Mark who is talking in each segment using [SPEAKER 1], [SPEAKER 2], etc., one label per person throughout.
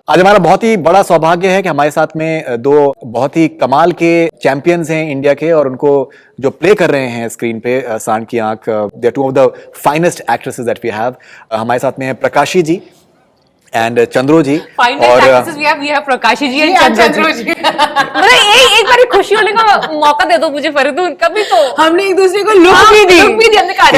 [SPEAKER 1] आज हमारा बहुत ही बड़ा सौभाग्य है कि हमारे साथ में दो बहुत ही कमाल के चैंपियंस हैं इंडिया के, और उनको जो प्ले कर रहे हैं स्क्रीन पे Saand Ki Aankh, they are two of the finest actresses that we have. हमारे साथ में है प्रकाशी जी एंड चंद्रो जी।
[SPEAKER 2] और we have प्रकाशी ji and Chandro जी। मतलब एक बार खुशी होने का मौका दे दो मुझे फरीदून, कभी तो हमने एक दूसरे को लुक भी दी, हमने कहा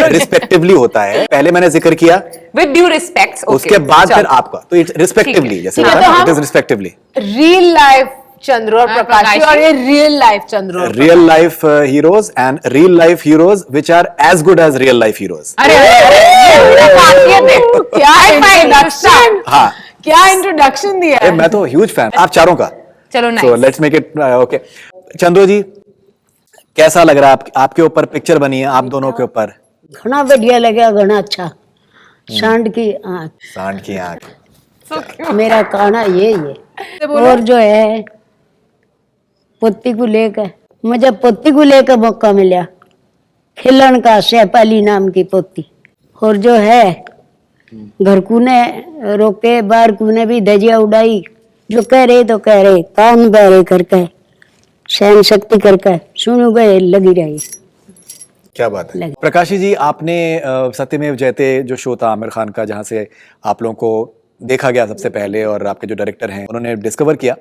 [SPEAKER 1] रिस्पेक्टिवली होता है। पहले मैंने जिक्र किया
[SPEAKER 2] विद ड्यू रिस्पेक्ट्स,
[SPEAKER 1] उसके बाद फिर आपका, तो इट्स रिस्पेक्टिवली, जैसे it is respectively.
[SPEAKER 3] Real life Chandro और प्रकाशी, और ये real life Chandro,
[SPEAKER 1] real life heroes and real life heroes which are as good as real life heroes.
[SPEAKER 3] क्या इंट्रोडक्शन,
[SPEAKER 1] हाँ
[SPEAKER 3] क्या इंट्रोडक्शन दिया है।
[SPEAKER 1] मैं तो ह्यूज फैन आप चारों का।
[SPEAKER 2] चलो
[SPEAKER 1] so let's make it okay. Chandro ji, कैसा लग रहा है आपके ऊपर पिक्चर बनी है आप दोनों के ऊपर?
[SPEAKER 4] घना बढ़िया लगा, घना अच्छा। सांड की आंख,
[SPEAKER 1] सांड की आंख
[SPEAKER 4] मेरा कहना यही है। और जो है पोती को लेकर, मुझे पोती को लेकर मौका मिला खिलन का, शैपाली नाम की पोती। और जो है घर को ने रोके, बाहर को ने भी धजिया उड़ाई, जो कह रहे तो कह रहे, कान बहरे करके, सहन शक्ति करके सुनो गए लगी रही।
[SPEAKER 1] क्या बात है। प्रकाशी जी, आपने सत्यमेव जयते जो शो था आमिर खान का, जहां से आप लोगों को देखा गया सबसे पहले, और आपके जो डायरेक्टर हैं उन्होंने डिस्कवर किया,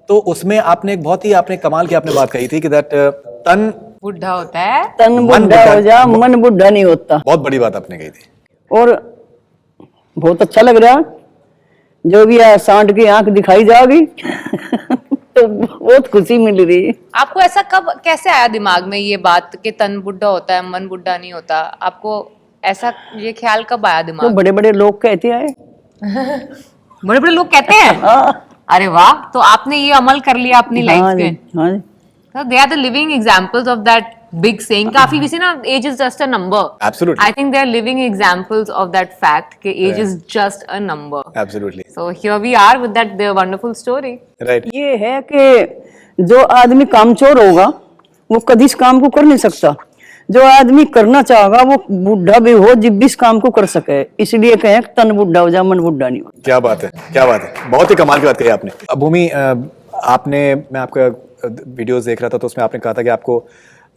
[SPEAKER 1] तो उसमें आपने एक बहुत ही आपने कमाल की आपने बात कही थी कि दैट तन
[SPEAKER 2] बुढ़ा होता है,
[SPEAKER 5] तन बुढ़ा हो जा, मन बुढ़ा नहीं होता।
[SPEAKER 1] बहुत बड़ी बात आपने कही थी,
[SPEAKER 5] और बहुत अच्छा लग रहा। जो भी है सांड की आंख दिखाई जाएगी तो बहुत खुशी मिल रही है।
[SPEAKER 2] आपको ऐसा कब कैसे आया दिमाग में ये बात कि तन बुढ़ा होता है मन बुढ़ा नहीं होता? आपको ऐसा ये ख्याल कब आया दिमाग?
[SPEAKER 5] तो बड़े बड़े लोग कहते हैं
[SPEAKER 2] बड़े बड़े लोग कहते हैं। अरे वाह, तो आपने ये अमल कर लिया अपनी लाइफ में। They are the living examples of that big saying. काफी किसी ना, age is just a number.
[SPEAKER 1] Absolutely,
[SPEAKER 2] I think they are living examples of that fact कि age is just a number.
[SPEAKER 1] Absolutely.
[SPEAKER 2] So here we are with that wonderful story.
[SPEAKER 1] Right.
[SPEAKER 5] ये है कि जो आदमी कामचोर होगा वो कभी इस काम को कर नहीं सकता। जो आदमी करना चाहेगा वो बुढ़ा भी हो जब भी इस काम को कर सके। इसलिए कहें तन बुढ़ा हो जा, मन बुढ़ा नहीं हो।
[SPEAKER 1] क्या बात है, क्या बात है, बहुत ही कमाल की बात कही आपने। भूमि, आपने, मैं आपका वीडियोस देख रहा था तो उसमें आपने कहा था कि आपको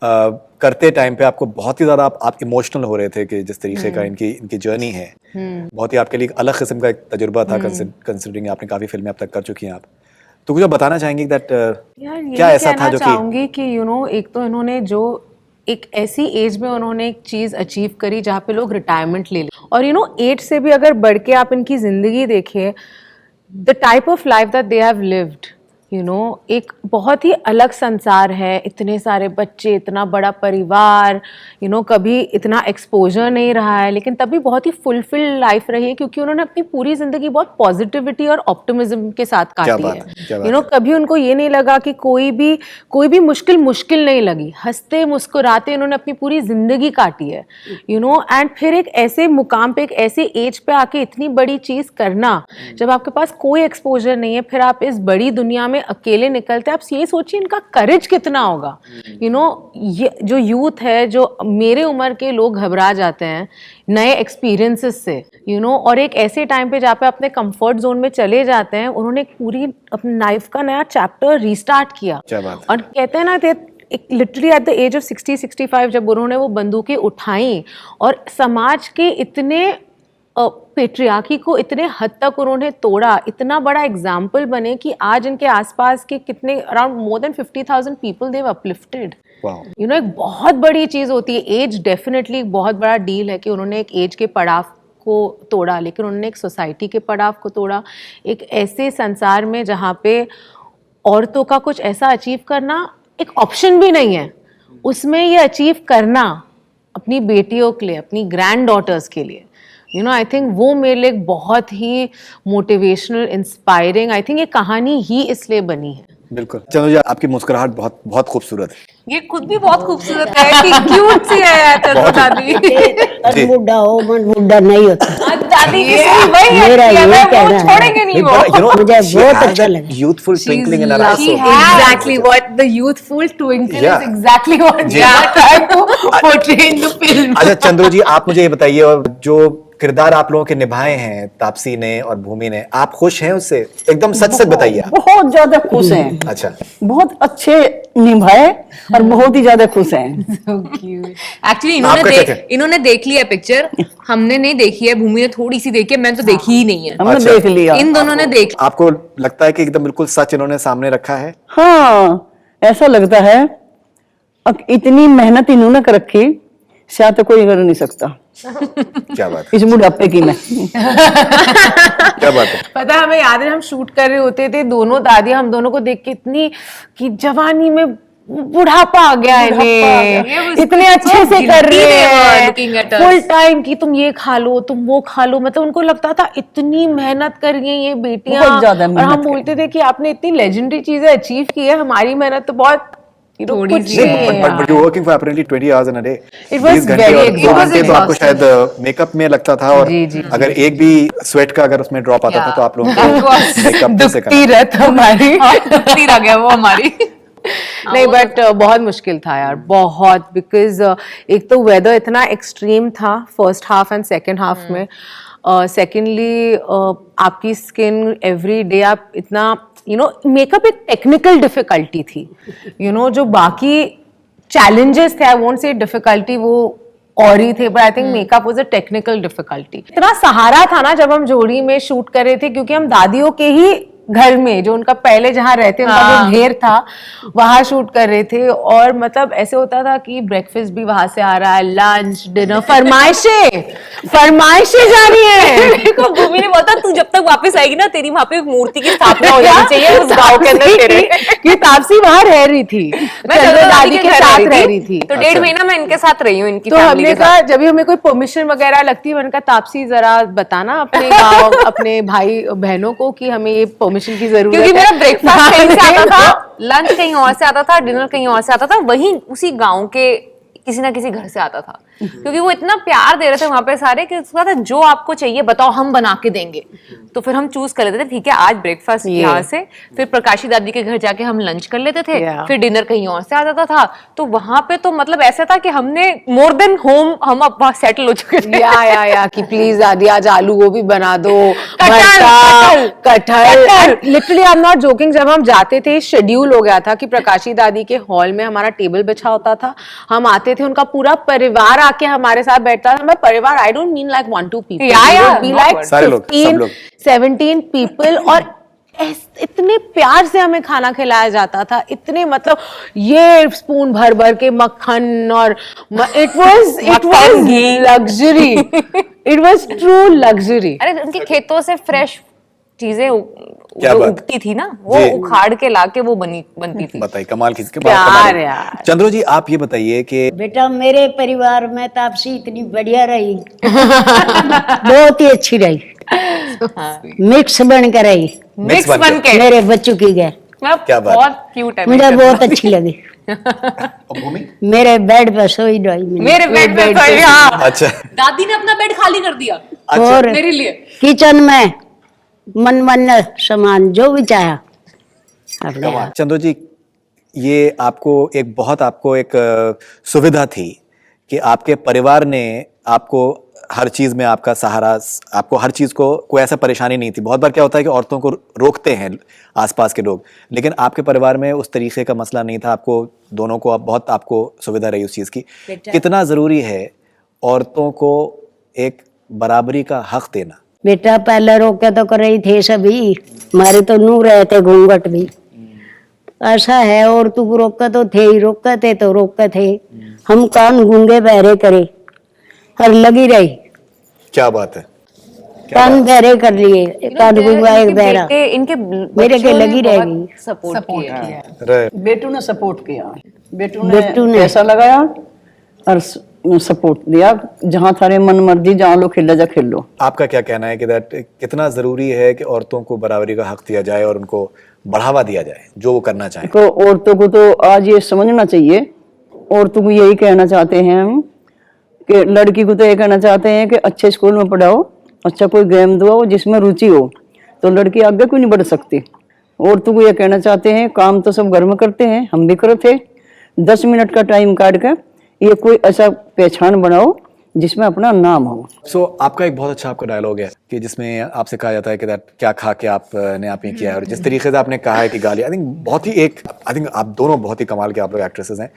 [SPEAKER 1] करते टाइम पे आपको बहुत ही ज्यादा आप इमोशनल हो रहे थे कि जिस तरीके का इनकी जर्नी है, बहुत ही आपके लिए अलग किस्म का एक तजुर्बा था, कंसिडरिंग आपने काफी फिल्में अब तक कर चुकी हैं आप। तो कुछ बताना चाहेंगे दैट क्या ऐसा था जो
[SPEAKER 6] चाहूंगी कि यू नो, एक तो इन्होंने जो एक ऐसी एज में उन्होंने एक चीज अचीव करी जहाँ पे लोग रिटायरमेंट ले लें, और यू नो एज से भी अगर बढ़ के आप इनकी जिंदगी देखिए, the type of life that they have lived, you know, एक बहुत ही अलग संसार है। इतने सारे बच्चे, इतना बड़ा परिवार, यू नो, कभी इतना एक्सपोजर नहीं रहा है, लेकिन तभी बहुत ही फुलफिल्ड लाइफ रही है क्योंकि उन्होंने अपनी पूरी जिंदगी बहुत पॉजिटिविटी और ऑप्टिमिज्म के साथ काटी है। यू नो, कभी उनको ये नहीं लगा कि कोई भी मुश्किल नहीं लगी। हंसते मुस्कुराते उन्होंने अपनी पूरी जिंदगी काटी है, यू नो। एंड फिर एक ऐसे मुकाम पे, एक ऐसे एज पे आके इतनी बड़ी चीज करना, जब आपके पास कोई एक्सपोजर नहीं है, फिर आप इस बड़ी दुनिया में अकेले निकलते हैं। आप ये सोचिए इनका करेज कितना होगा। यू नो, ये जो यूथ है, जो मेरे उम्र के लोग घबरा जाते हैं नए एक्सपीरियंसेस से, यू नो, और एक ऐसे टाइम पे जहाँ पे अपने कंफर्ट जोन में चले जाते हैं, उन्होंने एक पूरी अपनी लाइफ का नया चैप्टर रीस्टार्ट किया। और कहते हैं ना, literally at the age of 60-65 जब उन्होंने वो बंदूकें उठाई और समाज के इतने पेट्रियार्की को इतने हद तक उन्होंने तोड़ा, इतना बड़ा एग्जाम्पल बने कि आज इनके आसपास के कितने, around more than 50,000 people they have uplifted. You know, एक बहुत बड़ी चीज होती है। एज डेफिनेटली एक बहुत बड़ा डील है कि उन्होंने एक एज के पड़ाव को तोड़ा, लेकिन उन्होंने एक सोसाइटी के पड़ाव को तोड़ा। एक ऐसे संसार में जहाँ पे औरतों का कुछ ऐसा अचीव करना एक ऑप्शन भी नहीं है, उसमें ये अचीव करना अपनी बेटियों के लिए, अपनी ग्रैंड डॉटर्स के लिए, यू नो, आई थिंक वो मेरे लिए बहुत ही मोटिवेशनल, इंस्पायरिंग, आई थिंक ये कहानी ही इसलिए बनी है।
[SPEAKER 1] बिल्कुल। चलो जी, आपकी मुस्कुराहट बहुत बहुत खूबसूरत है।
[SPEAKER 2] ये खुद भी बहुत खूबसूरत है कि क्यूट सी है दादी।
[SPEAKER 4] तन बुढ़ा हो, मन बुढ़ा नहीं होता।
[SPEAKER 2] दादी की वही
[SPEAKER 4] मेरा ये कहना है,
[SPEAKER 2] छोड़ेंगे नहीं वो।
[SPEAKER 4] मुझे बहुत अच्छा लगा।
[SPEAKER 1] Youthful twinkling in her eyes.
[SPEAKER 2] Exactly what the youthful twinkle is exactly what they are trying to portray in the film.
[SPEAKER 1] अच्छा चंद्रो जी, आप मुझे ये बताइए, और जो किरदार आप लोगों के निभाए हैं तापसी ने और भूमि ने, आप खुश हैं उससे? एकदम सच सच बताइए आप।
[SPEAKER 5] बहुत ज्यादा खुश हैं।
[SPEAKER 1] अच्छा,
[SPEAKER 5] बहुत अच्छे निभाए और बहुत ही ज्यादा खुश हैं।
[SPEAKER 2] एक्चुअली
[SPEAKER 1] आपका क्या कहना?
[SPEAKER 2] इन्होंने देख लिया पिक्चर, हमने नहीं देखी है, भूमि ने थोड़ी सी देखी है, मैंने तो देखी ही नहीं है।
[SPEAKER 5] हमने
[SPEAKER 1] अच्छा।
[SPEAKER 5] देख लिया।
[SPEAKER 2] इन दोनों ने देख
[SPEAKER 1] आपको लगता है कि एकदम बिल्कुल सच इन्होंने सामने रखा है?
[SPEAKER 5] हाँ, ऐसा लगता है। अब इतनी मेहनत इन्होंने कर रखी, शायद तो कोई कर नहीं सकता।
[SPEAKER 1] क्या बात है,
[SPEAKER 5] इस बुढ़ापे की में।
[SPEAKER 1] क्या बात है।
[SPEAKER 6] पता है, हमें याद है हम शूट कर रहे होते थे, दोनों दादियां हम दोनों को देख के इतनी कि जवानी में बुढ़ापा आ गया है इन्हें, इतने अच्छे से कर रहे हैं,
[SPEAKER 2] looking at us.
[SPEAKER 6] Full time कि तुम ये खा लो, तुम वो खा लो। मतलब उनको लगता था इतनी मेहनत कर रही हैं ये बेटियां,
[SPEAKER 5] बहुत ज्यादा
[SPEAKER 6] और
[SPEAKER 5] मेहनत
[SPEAKER 6] हम बोलते थे कि आपने इतनी लेजेंडरी चीजें अचीव की है, हमारी मेहनत तो बहुत
[SPEAKER 2] थोड़ी
[SPEAKER 6] कुछ
[SPEAKER 2] सी
[SPEAKER 6] नहीं
[SPEAKER 2] है।
[SPEAKER 6] है
[SPEAKER 1] But you're working for apparently 20 hours in a day.
[SPEAKER 6] It was
[SPEAKER 1] 20 घंटे
[SPEAKER 6] very
[SPEAKER 1] और 2 घंटे तो आपको
[SPEAKER 2] exhausting.
[SPEAKER 1] शायद मेकअप में लगता था, और अगर एक भी स्वेट का अगर उसमें ड्रॉप आता था तो आप लोगों को मेकअप से
[SPEAKER 6] दुखती
[SPEAKER 1] करना।
[SPEAKER 6] रत हमारी।
[SPEAKER 2] दुखती रह गया वो हमारी।
[SPEAKER 6] नहीं, बट बहुत मुश्किल था यार, बहुत। बिकॉज एक तो वेदर इतना एक्सट्रीम था first half and second half में। सेकेंडली आपकी स्किन एवरी डे आप इतना मेकअप एक टेक्निकल डिफिकल्टी थी, जो बाकी चैलेंजेस थे, आई वोंट से डिफिकल्टी, वो और ही थे, but I think makeup was a technical difficulty. इतना सहारा था ना जब हम जोड़ी में शूट कर रहे थे, क्योंकि हम दादियों के ही घर में, जो उनका पहले जहाँ रहते उनका जो घेर था, वहां शूट कर रहे थे। और मतलब ऐसे होता था कि ब्रेकफास्ट भी वहां से आ रहा है, लंच, डिनर, फरमाइशें जा रही है।
[SPEAKER 2] देखो भूमि ने बोला तू जब तक वापस आएगी ना, तेरी वहां पे मूर्ति की स्थापना हो जानी चाहिए उस गांव के अंदर तेरे।
[SPEAKER 6] कि तापसी वहां रह रही थी,
[SPEAKER 2] मैं
[SPEAKER 6] चंद्र दादी के
[SPEAKER 2] घर
[SPEAKER 6] साथ रह रही थी।
[SPEAKER 2] तो 1.5 महीना मैं इनके साथ रही हूँ, इनकी
[SPEAKER 6] तो
[SPEAKER 2] फैमिली
[SPEAKER 6] हमने
[SPEAKER 2] के साथ।
[SPEAKER 6] कहा जब भी हमें कोई परमिशन वगैरह लगती है, मैंने कहा तापसी जरा बताना अपने गाँव अपने भाई बहनों को कि हमें ये परमिशन की जरूरत है।
[SPEAKER 2] क्योंकि मेरा ब्रेकफास्ट कहीं से आता था, लंच कहीं और से आता था, डिनर कहीं और से आता था, वहीं उसी गांव के किसी ना किसी घर से आता था। क्योंकि वो इतना प्यार दे रहे थे वहां पे सारे कि उसका था जो आपको चाहिए बताओ हम बना के देंगे। तो फिर हम चूज कर लेते थे, ठीक है आज ब्रेकफास्ट यहाँ से, फिर प्रकाशी दादी के घर जाके हम लंच कर लेते थे, फिर डिनर कहीं और से आ जाता था। तो वहां पे तो मतलब ऐसा था कि हमने मोर देन होम हम अब वहां सेटल हो चुके थे।
[SPEAKER 6] या कि प्लीज दादी आज आलू गोभी बना दो, कटहल। Literally I am not joking, जब हम जाते थे शेड्यूल हो गया था कि प्रकाशी दादी के हॉल में हमारा टेबल बिछा होता था, हम आते थे, उनका पूरा परिवार आके हमारे साथ बैठता था। मैं परिवार I don't mean like 1-2 people, be like
[SPEAKER 1] सारे लोग, सब लोग।
[SPEAKER 6] 17 पीपल, और इतने प्यार से हमें खाना खिलाया जाता था, इतने मतलब ये स्पून भर भर के मक्खन, और it was luxury, it was true luxury.
[SPEAKER 2] अरे उनके खेतों से फ्रेश चीजें
[SPEAKER 1] क्या
[SPEAKER 2] जो
[SPEAKER 1] बात?
[SPEAKER 2] उगती थी ना, वो
[SPEAKER 1] जी।
[SPEAKER 2] उखाड़ के लाके वो बनती थी।
[SPEAKER 1] बताइए, कमाल की
[SPEAKER 6] प्यार यार।
[SPEAKER 1] चंद्रो जी आप ये बताइए कि
[SPEAKER 4] बेटा मेरे परिवार में तापसी इतनी बढ़िया रही, बहुत ही अच्छी रही, मिक्स बन कर रही,
[SPEAKER 2] मिक्स बन के
[SPEAKER 4] मेरे बच्चों की गए,
[SPEAKER 1] क्या बात?
[SPEAKER 2] बहुत क्यूट है
[SPEAKER 4] मुझे बहुत अच्छी लगी।
[SPEAKER 1] और भूमि?
[SPEAKER 4] मेरे बेड पर सोई रही
[SPEAKER 2] मेरे बेड पे सोई, हाँ।
[SPEAKER 1] अच्छा
[SPEAKER 2] दादी ने अपना बेड खाली कर दिया
[SPEAKER 4] और
[SPEAKER 2] मेरे लिए।
[SPEAKER 4] किचन में मन सामान जो भी चाहा अपने आप।
[SPEAKER 1] चंद्रो जी ये आपको एक सुविधा थी कि आपके परिवार ने आपको हर चीज में आपका सहारा, आपको हर चीज को कोई ऐसा परेशानी नहीं थी। बहुत बार क्या होता है कि औरतों को रोकते हैं आसपास के लोग, लेकिन आपके परिवार में उस तरीके का मसला नहीं था। आपको दोनों को बहुत आपको सुविधा रही उस चीज की। कितना जरूरी है औरतों को एक बराबरी का हक देना?
[SPEAKER 4] बेटा पहले रोके तो कर रही थे सभी, हमारे तो नू रहे थे घूंघट भी, ऐसा है। और तू रोके तो थे ही, रोके थे तो रोके थे, हम कान गूंगे बहरे करे और लगी रही।
[SPEAKER 1] क्या बात है,
[SPEAKER 4] कान बहरे कर लिए, कान गूंगा एक बहरा,
[SPEAKER 2] इनके
[SPEAKER 4] मेरे के लगी रहेगी।
[SPEAKER 2] सपोर्ट किया।
[SPEAKER 1] रहे।
[SPEAKER 5] बेटू ने सपोर्ट किया, बेटू
[SPEAKER 4] बेटू
[SPEAKER 5] ने
[SPEAKER 4] ने।
[SPEAKER 5] पैसा लगाया और सपोर्ट दिया, जहाँ थारे मन मर्जी जहाँ लो खेला जा खेल लो।
[SPEAKER 1] आपका क्या कहना है कि कितना जरूरी है कि औरतों को बराबरी का हक दिया जाए और उनको बढ़ावा दिया जाए जो वो करना चाहें?
[SPEAKER 5] तो औरतों को तो आज ये समझना चाहिए, औरतों को यही कहना चाहते हैं हम कि लड़की को तो ये कहना चाहते हैं कि अच्छे स्कूल में पढ़ाओ, अच्छा कोई गेम दो जिसमें रुचि हो, तो लड़की आगे क्यों नहीं बढ़ सकती। औरतों को ये कहना चाहते हैं काम तो सब घर में करते हैं, हम भी करते थे, 10 मिनट का टाइम काट के ये कोई ऐसा पहचान बनाओ जिसमें अपना नाम हो।
[SPEAKER 1] सो आपका एक बहुत अच्छा आपका डायलॉग है कि जिसमें आपसे कहा जाता है कि दैट क्या खा के आपने आप ये किया है, और जिस तरीके से आपने कहा है कि गाली, आई थिंक बहुत ही आई थिंक आप दोनों बहुत ही कमाल के आप लोग एक्ट्रेसेस हैं।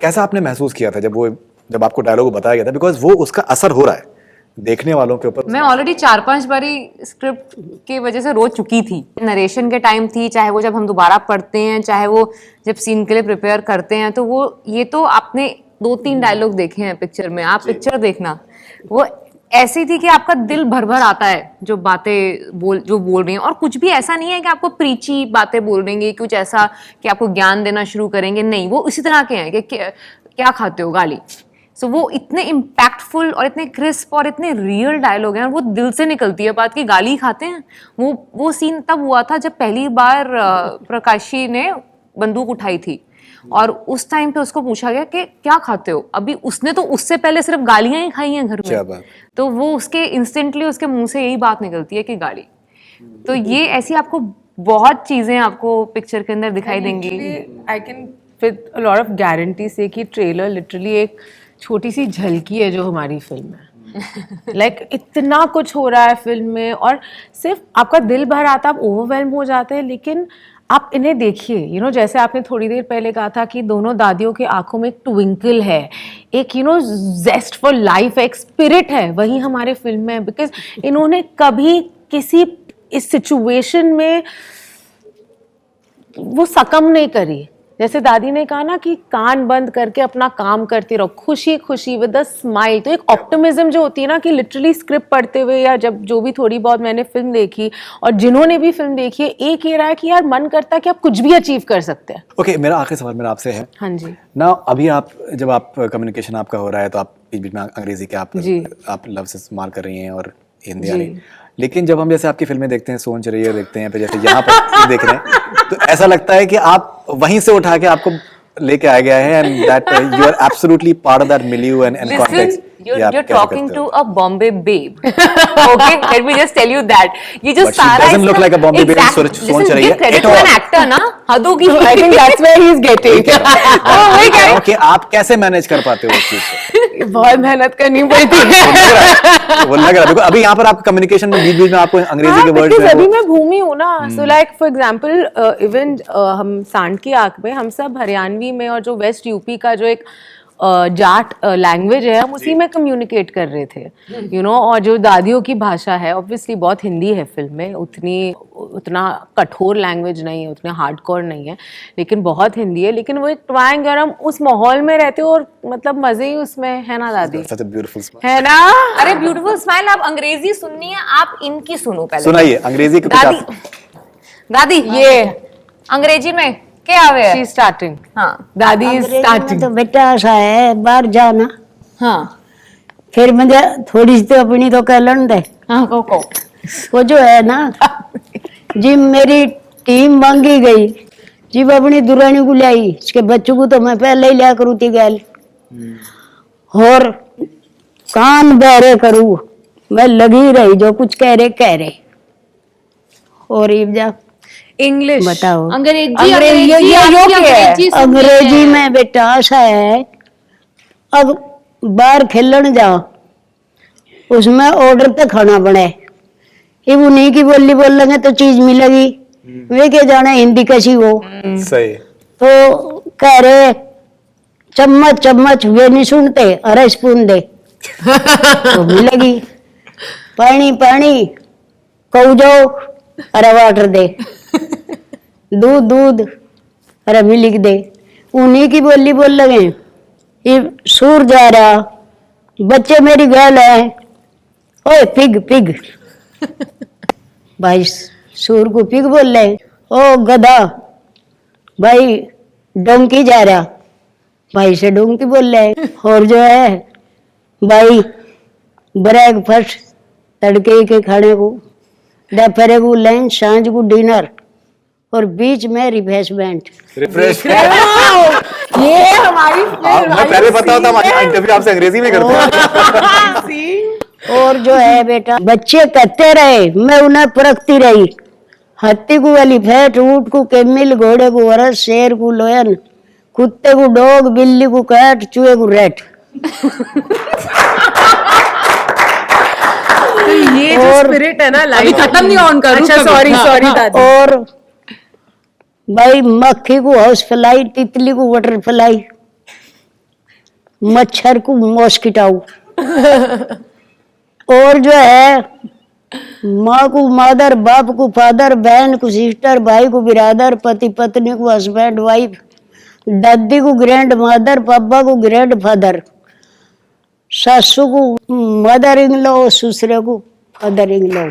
[SPEAKER 1] कैसा आपने महसूस किया था जब आपको डायलॉग बताया गया था, बिकॉज वो उसका असर हो रहा है देखने वालों के ऊपर?
[SPEAKER 2] मैं ऑलरेडी 4-5 बारी स्क्रिप्ट की वजह से रो चुकी थी। नरेशन के टाइम थी, चाहे वो जब हम दोबारा पढ़ते हैं, चाहे वो जब सीन के लिए प्रिपेयर करते हैं, तो वो ये तो आपने 2-3 डायलॉग देखे हैं पिक्चर में, आप पिक्चर देखना, वो ऐसी थी कि आपका दिल भर भर आता है जो बातें बोल रही हैं। और कुछ भी ऐसा नहीं है कि आपको प्रीची बातें बोल देंगे, कुछ ऐसा कि आपको ज्ञान देना शुरू करेंगे, नहीं, वो इसी तरह के हैं कि क्या खाते हो गाली। सो वो इतने इम्पैक्टफुल और इतने क्रिस्प और इतने रियल डायलॉग हैं, और वो दिल से निकलती है बात कि गाली खाते हैं। वो सीन तब हुआ था जब पहली बार प्रकाशी ने बंदूक उठाई थी, और उस टाइम पे उसको पूछा गया कि क्या खाते हो। अभी उसने तो उससे पहले सिर्फ गालियां ही खाई हैं घर में, तो वो उसके इंस्टेंटली उसके मुंह से यही बात निकलती है कि गाली। तो ये ऐसी आपको बहुत चीजें आपको पिक्चर के अंदर दिखाई देंगी।
[SPEAKER 6] I can with a lot of guarantee से कि ट्रेलर लिटरली एक छोटी सी झलकी है जो हमारी फिल्म है। लाइक इतना कुछ हो रहा है फिल्म में, और सिर्फ आपका दिल भर आता, आप ओवरवेल्म हो जाते हैं, लेकिन आप इन्हें देखिए। जैसे आपने थोड़ी देर पहले कहा था कि दोनों दादियों की आंखों में एक ट्विंकल है, एक जेस्ट फॉर लाइफ, एक स्पिरिट है, वही हमारे फिल्म में है। बिकॉज इन्होंने कभी किसी इस सिचुएशन में वो सकम नहीं करी। जैसे दादी ने कहा ना कि कान बंद करके अपना काम करती रहो, खुशी खुशी विद अ स्माइल। तो एक ऑप्टिमिज्म जो होती है ना, कि लिटरली स्क्रिप्ट पढ़ते हुए या जब जो भी थोड़ी बहुत मैंने फिल्म देखी, और जिन्होंने भी फिल्म देखी है, एक ये रहा है कि यार मन करता है कि आप कुछ भी अचीव कर सकते हैं।
[SPEAKER 1] ओके, मेरा आखिरी सवाल मेरा आपसे है।
[SPEAKER 6] हाँ जी।
[SPEAKER 1] ना अभी जब आप कम्युनिकेशन आपका हो रहा है, तो आप बीच बीच में अंग्रेजी के आप लफ्ज़ इस्तेमाल कर रही हैं और हिंदी आ रही, लेकिन जब हम जैसे आपकी फिल्में देखते हैं, सोन चरैया देखते हैं, फिर जैसे यहाँ पर देख रहे हैं, तो ऐसा लगता है कि आप वहीं से उठा के आपको लेके आ गया है, and that you are absolutely part of that milieu and context.
[SPEAKER 2] You're talking to a Bombay babe. Okay, let me just tell you that. ये जो
[SPEAKER 1] But she
[SPEAKER 2] सारा
[SPEAKER 1] doesn't look like a Bombay babe,
[SPEAKER 2] Exactly.
[SPEAKER 1] Son Charaiya
[SPEAKER 2] Give credit
[SPEAKER 1] at
[SPEAKER 2] to
[SPEAKER 1] all.
[SPEAKER 2] an actor ना, हदों की।
[SPEAKER 6] I think that's where he's getting.
[SPEAKER 2] वही कह रही हूँ।
[SPEAKER 1] कि आप कैसे मैनेज कर पाते हो उस चीज को?
[SPEAKER 6] बहुत मेहनत करनी पड़ती है।
[SPEAKER 1] वो लग रहा है देखो, अभी यहाँ पर आपका कम्युनिकेशन में बीच बीच में आपको अंग्रेजी के वर्ड्स
[SPEAKER 6] because अभी मैं भूमि हूँ ना, so like for example even हम सांड की आंख में हम सब हरियाणवी में, और जो वेस्ट यूपी का जो एक जाट लैंग्वेज है, हम उसी में कम्युनिकेट कर रहे थे, और जो दादियों की भाषा है, ऑब्वियसली बहुत हिंदी है फिल्म में, उतना कठोर लैंग्वेज नहीं है, उतना हार्डकोर नहीं है, लेकिन बहुत हिंदी है। लेकिन वो एक ट्वांग, और हम उस माहौल में रहते हो, और मतलब मजे ही उसमें है ना दादी।
[SPEAKER 1] Such a beautiful smile.
[SPEAKER 6] है ना?
[SPEAKER 2] अरे ब्यूटीफुल स्माइल। आप अंग्रेजी सुननी है, आप इनकी सुनो पहले।
[SPEAKER 1] सुनाइए अंग्रेजी के कुछ आप।
[SPEAKER 2] दादी ये अंग्रेजी में क्या आवे है?
[SPEAKER 6] She's starting.
[SPEAKER 2] हाँ
[SPEAKER 6] दादी is
[SPEAKER 4] अंग्रेजी में
[SPEAKER 6] starting.
[SPEAKER 4] तो बेटा ऐसा है, बाहर जाना,
[SPEAKER 2] हाँ
[SPEAKER 4] फिर मुझे थोड़ी सी तो अपनी तो कहलन दे।
[SPEAKER 2] हाँ को
[SPEAKER 4] वो जो है ना, जी मेरी टीम मांगी गई, जी मैं अपनी दुरानी को लाई, इसके बच्चों को तो मैं पहले ही लिया करूँ थी गैल, और कान बहरे करूँ, मैं लगी रही, जो कुछ कह रहे। और इब्जा
[SPEAKER 6] English.
[SPEAKER 4] बताओ, अंग्रेजी में बेटा ऐसा है, अब बाहर खेलन जाओ, उसमें ऑर्डर पे खाना बने, ये उन्हीं की बोली बोल लेंगे तो चीज मिलेगी, वे क्या जाने हिंदी कैसी हो।
[SPEAKER 1] सही।
[SPEAKER 4] तो कह रहे चम्मच चम्मच, वे नहीं सुनते, अरे स्पून दे तो मिलेगी। पानी पानी कहू जाओ, अरे वाटर दे। दूध दूध, अरे भी लिख दे। उन्हीं की बोली बोल लगे। ये सूर जा रहा, बच्चे मेरी गैल है, ओए पिग पिग भाई सूर को पिग बोल रहे। ओ गधा, भाई डोंकी जा रहा, भाई से डोंकी बोल रहे। और जो है भाई ब्रेकफास्ट तड़के के खाने को, दोपहर को लंच, सांझ को डिनर, और बीच में रिफ्रेशमेंट।
[SPEAKER 6] ये हमारी
[SPEAKER 1] मैं पहले पता होता हमारी इंटरव्यू आपसे अंग्रेजी में करते हैं।
[SPEAKER 4] और जो है बेटा, बच्चे कहते रहे, मैं उन्हें परखती रही। हाथी को एलिफेंट, ऊंट को कैमिल, घोड़े को हरस, शेर को लोयन, कुत्ते को डॉग, बिल्ली को कैट, चूहे को रेट।
[SPEAKER 6] तो ये जो स्पिरिट है ना
[SPEAKER 2] अभी
[SPEAKER 6] लाइफ
[SPEAKER 2] खत्म नहीं ऑन करूं
[SPEAKER 6] अच्छा सॉरी सॉरी दादी
[SPEAKER 4] और भाई मक्खी को हाउस फ्लाई, तितली को बटरफ्लाई, मच्छर को मॉस्किटो, और जो है माँ को मदर, बाप को फादर, बहन को सिस्टर, भाई को बिरादर, पति पत्नी को हस्बैंड वाइफ, दादी को ग्रैंड मदर, पापा को ग्रैंड फादर, सासू को मदर इन लॉ, ससुरे को फादर इन लॉ।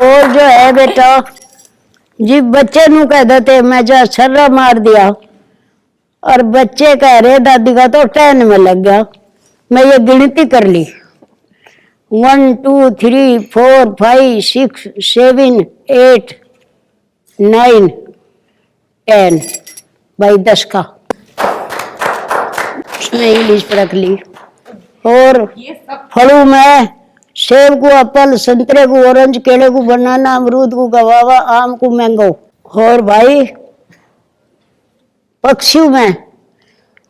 [SPEAKER 4] और जो है बेटा जी बच्चे नु कह देते मैं जा छर्रा मार दिया, और बच्चे कह रहे दादी का तो 10 में लग गया। मैं ये गिनती कर ली 1 2 3 4 5 6 7 8 9 10 भाई 10 का उसने इंग्लिश पर रख ली। और फलों में सेब को एप्पल, संतरे को ऑरेंज, केले को बनाना, अमरूद को गवावा, आम को मैंगो। और भाई पक्षियों में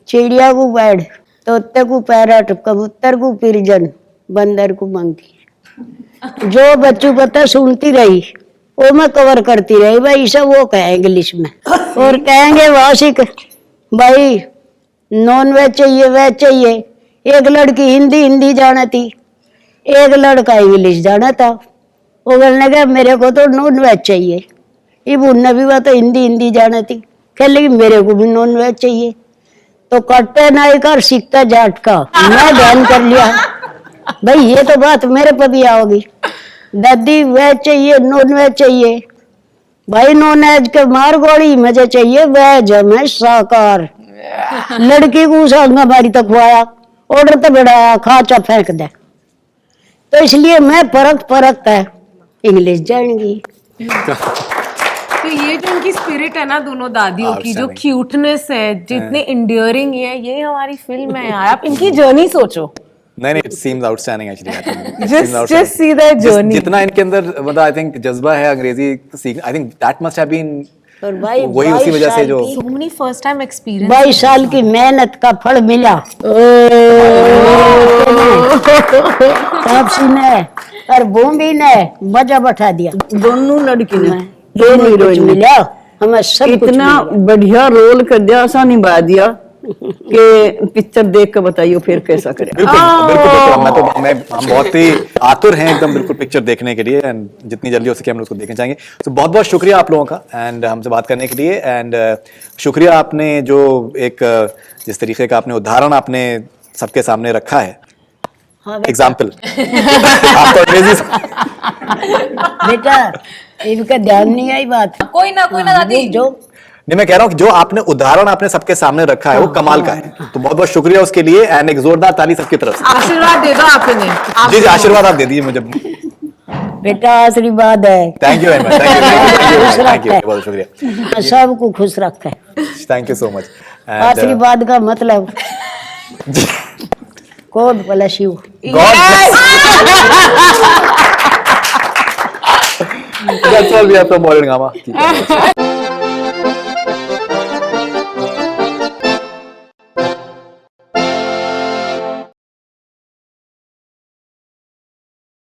[SPEAKER 4] चिड़िया को बर्ड, तोते को पैरट, कबूतर को पिजन, बंदर को मंकी। जो बच्चों पता सुनती रही वो मैं कवर करती रही भाई, सब वो कहे इंग्लिश में। और कहेंगे वासिक भाई नॉन वेज चाहिए, वेज चाहिए। एक लड़की हिंदी जाना थी, एक लड़का इंग्लिश जाना था। वो बोलने का मेरे को तो नॉन वेज चाहिए। ये बुढ़ना भी बात तो हिंदी जाना थी, कह लेकिन मेरे को भी नॉन वेज चाहिए। तो कटते नाई कर सीखता जाट का, मैं ध्यान कर लिया भाई ये तो बात मेरे पर भी आओगी। दादी वेज चाहिए, नॉन वेज चाहिए। भाई नॉन वेज के मार गोली, मुझे चाहिए वेज हमें शाकाहार। लड़की को उस आंगनबाड़ी तक खुआया, ऑर्डर तो बढ़ाया, खाचा फेंक दे। तो इसलिए मैं परख है इंग्लिश जाएंगी।
[SPEAKER 6] तो ये जो उनकी स्पिरिट है ना दोनों दादियों की, जो क्यूटनेस है, जितने इंडियरिंग है, ये हमारी फिल्म है यार। आप इनकी जर्नी सोचो।
[SPEAKER 1] नहीं it seems outstanding actually.
[SPEAKER 6] Just see their journey.
[SPEAKER 1] जितना इनके अंदर मतलब आई थिंक जज्बा है अंग्रेजी सीखना, I think that must have been
[SPEAKER 4] और भाई
[SPEAKER 1] वही उसी वजह से जो
[SPEAKER 6] So many first time experience.
[SPEAKER 4] 22 साल की मेहनत का फल मिला। तापसी ने और भूमि ने मजा बैठा दिया।
[SPEAKER 5] दोनों लड़की ने
[SPEAKER 4] दोनों कुछ मिला, हमें सब कुछ
[SPEAKER 5] इतना
[SPEAKER 4] मिला।
[SPEAKER 5] बढ़िया रोल कर दिया, ऐसा निभा दिया कि पिक्चर देख कर बताइए फिर कैसा करे।
[SPEAKER 1] बिल्कुल हम बहुत ही आतुर हैं एकदम बिल्कुल पिक्चर देखने के लिए, एंड जितनी जल्दी हो सके हम लोग उसको देखना चाहेंगे। तो बहुत बहुत शुक्रिया आप लोगों का एंड हमसे बात करने के लिए, एंड शुक्रिया आपने जो एक जिस तरीके का आपने उदाहरण आपने सबके सामने रखा है, एग्जाम्पल आप तो अंग्रेजी
[SPEAKER 4] बेटा इनका ध्यान नहीं आई बात।
[SPEAKER 2] कोई ना दादी
[SPEAKER 4] जो
[SPEAKER 1] नहीं मैं कह रहा हूँ जो आपने उदाहरण आपने सबके सामने रखा है वो कमाल का है, तो बहुत बहुत शुक्रिया उसके लिए, एंड एक जोरदार ताली सबकी तरफ से।
[SPEAKER 6] आशीर्वाद दे दो आप इन्हें।
[SPEAKER 1] जी आशीर्वाद आप दे दीजिए मुझे।
[SPEAKER 4] बेटा आशीर्वाद है,
[SPEAKER 1] thank you very much, thank you बहुत शुक्रिया,
[SPEAKER 4] सबको खुश रखे।
[SPEAKER 1] Thank you so much.
[SPEAKER 4] आशीर्वाद का मतलब God bless you.
[SPEAKER 1] That's all we have from Modern Gama.